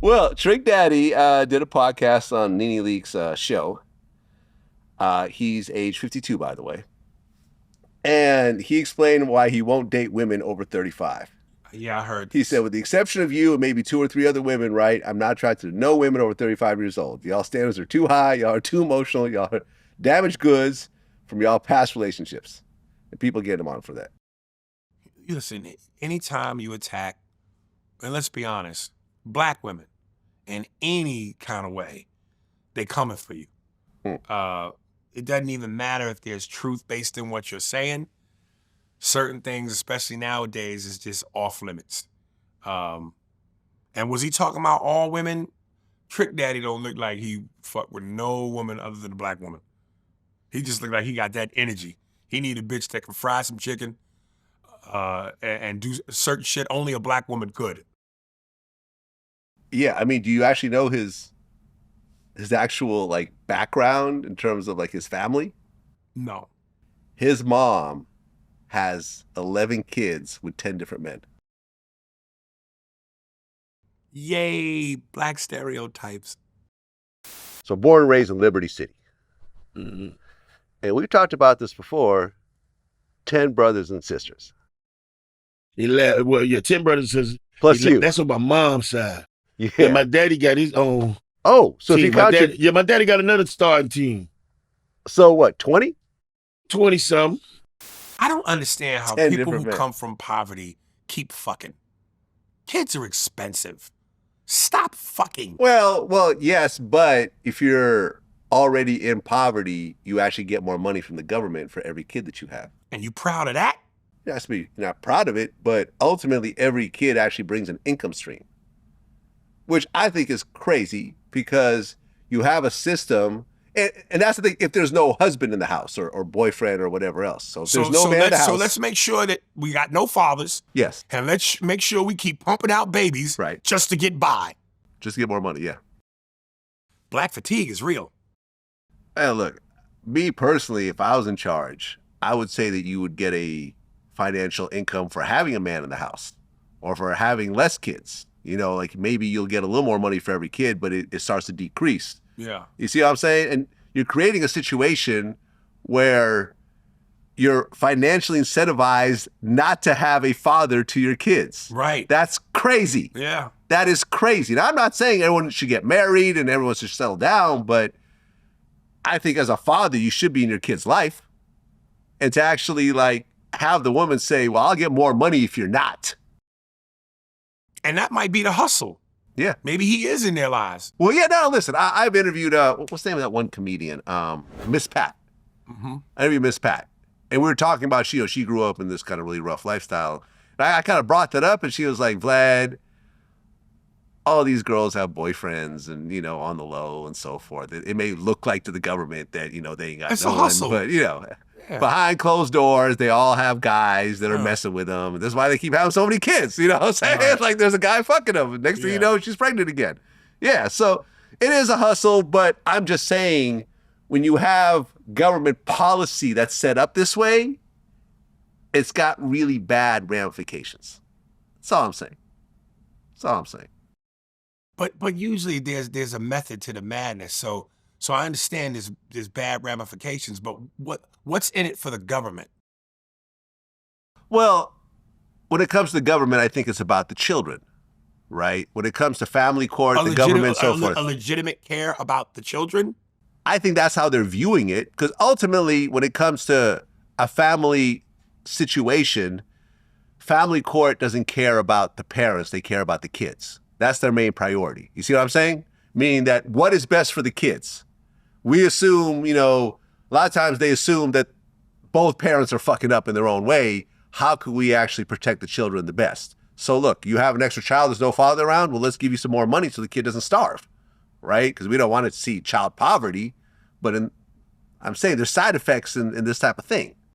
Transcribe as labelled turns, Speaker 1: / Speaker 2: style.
Speaker 1: Well, Trick Daddy did a podcast on Nene Leakes' show. He's age 52, by the way. And he explained why he won't date women over 35.
Speaker 2: Yeah, I heard.
Speaker 1: He said, with the exception of you and maybe 2 or 3 other women, right? I'm not attracted to no women over 35 years old. Y'all standards are too high. Y'all are too emotional. Y'all are damaged goods from y'all past relationships. And people get him on for that.
Speaker 2: Listen, anytime you attack, and let's be honest, black women in any kind of way, they coming for you. It doesn't even matter if there's truth based in what you're saying. Certain things, especially nowadays, is just off limits. And was he talking about all women? Trick Daddy don't look like he fuck with no woman other than a black woman. He just looked like he got that energy. He need a bitch that can fry some chicken and do certain shit only a black woman could.
Speaker 1: Yeah, I mean, do you actually know his actual like background in terms of like his family?
Speaker 2: No.
Speaker 1: His mom has 11 kids with 10 different men.
Speaker 2: Yay, black stereotypes.
Speaker 1: So born and raised in Liberty City.
Speaker 2: Mm-hmm.
Speaker 1: And we've talked about this before, 10 brothers and sisters.
Speaker 3: 11, well, yeah, 10 brothers and sisters.
Speaker 1: Plus you.
Speaker 3: That's on my mom's side.
Speaker 1: Yeah.
Speaker 3: Yeah, my daddy got his own
Speaker 1: Oh, so
Speaker 3: team.
Speaker 1: if you count
Speaker 3: my daddy got another starting team.
Speaker 1: So what, 20?
Speaker 3: 20-something.
Speaker 2: I don't understand how
Speaker 1: 10
Speaker 2: people who
Speaker 1: different men.
Speaker 2: come from poverty keep fucking. Kids are expensive. Stop fucking.
Speaker 1: Well, yes, but if you're already in poverty, you actually get more money from the government for every kid that you have.
Speaker 2: And you proud of that?
Speaker 1: You have to be not proud of it, but ultimately every kid actually brings an income stream, which I think is crazy because you have a system, and that's the thing, if there's no husband in the house or boyfriend or whatever else. So if there's no man in the house.
Speaker 2: So let's make sure that we got no fathers.
Speaker 1: Yes.
Speaker 2: And let's make sure we keep pumping out babies
Speaker 1: Right.
Speaker 2: just to get by.
Speaker 1: Just to get more money, yeah.
Speaker 2: Black fatigue is real.
Speaker 1: And look, me personally, if I was in charge, I would say that you would get a financial income for having a man in the house or for having less kids. You know, like maybe you'll get a little more money for every kid, but it starts to decrease.
Speaker 2: Yeah.
Speaker 1: You see what I'm saying? And you're creating a situation where you're financially incentivized not to have a father to your kids.
Speaker 2: Right.
Speaker 1: That's crazy.
Speaker 2: Yeah.
Speaker 1: That is crazy. Now, I'm not saying everyone should get married and everyone should settle down, but I think as a father, you should be in your kid's life. And to actually like have the woman say, well, I'll get more money if you're not.
Speaker 2: And that might be the hustle.
Speaker 1: Yeah.
Speaker 2: Maybe he is in their lives.
Speaker 1: Well, yeah, no, listen, I've interviewed, what's the name of that one comedian? Miss Pat.
Speaker 2: Mm-hmm.
Speaker 1: I interviewed Miss Pat. And we were talking about, she grew up in this kind of really rough lifestyle. And I kind of brought that up and she was like, Vlad, all these girls have boyfriends and, on the low and so forth. It may look like to the government that, they ain't got
Speaker 2: It's
Speaker 1: no
Speaker 2: a
Speaker 1: one,
Speaker 2: hustle.
Speaker 1: but,
Speaker 2: Yeah.
Speaker 1: behind closed doors, they all have guys that are messing with them. That's why they keep having so many kids. You know what I'm saying?
Speaker 2: Right.
Speaker 1: Like there's a guy fucking them. Next thing you know, she's pregnant again. Yeah, so it is a hustle, but I'm just saying when you have government policy that's set up this way, it's got really bad ramifications. That's all I'm saying. That's all I'm saying.
Speaker 2: But usually there's a method to the madness. So I understand there's bad ramifications, but what's in it for the government?
Speaker 1: Well, when it comes to the government, I think it's about the children, right? When it comes to family court, the government, so forth.
Speaker 2: A legitimate care about the children?
Speaker 1: I think that's how they're viewing it, because ultimately, when it comes to a family situation, family court doesn't care about the parents, they care about the kids. That's their main priority. You see what I'm saying? Meaning that what is best for the kids? We assume, a lot of times they assume that both parents are fucking up in their own way. How could we actually protect the children the best? So look, you have an extra child, there's no father around, well, let's give you some more money so the kid doesn't starve, right? Because we don't want to see child poverty, but I'm saying there's side effects in this type of thing.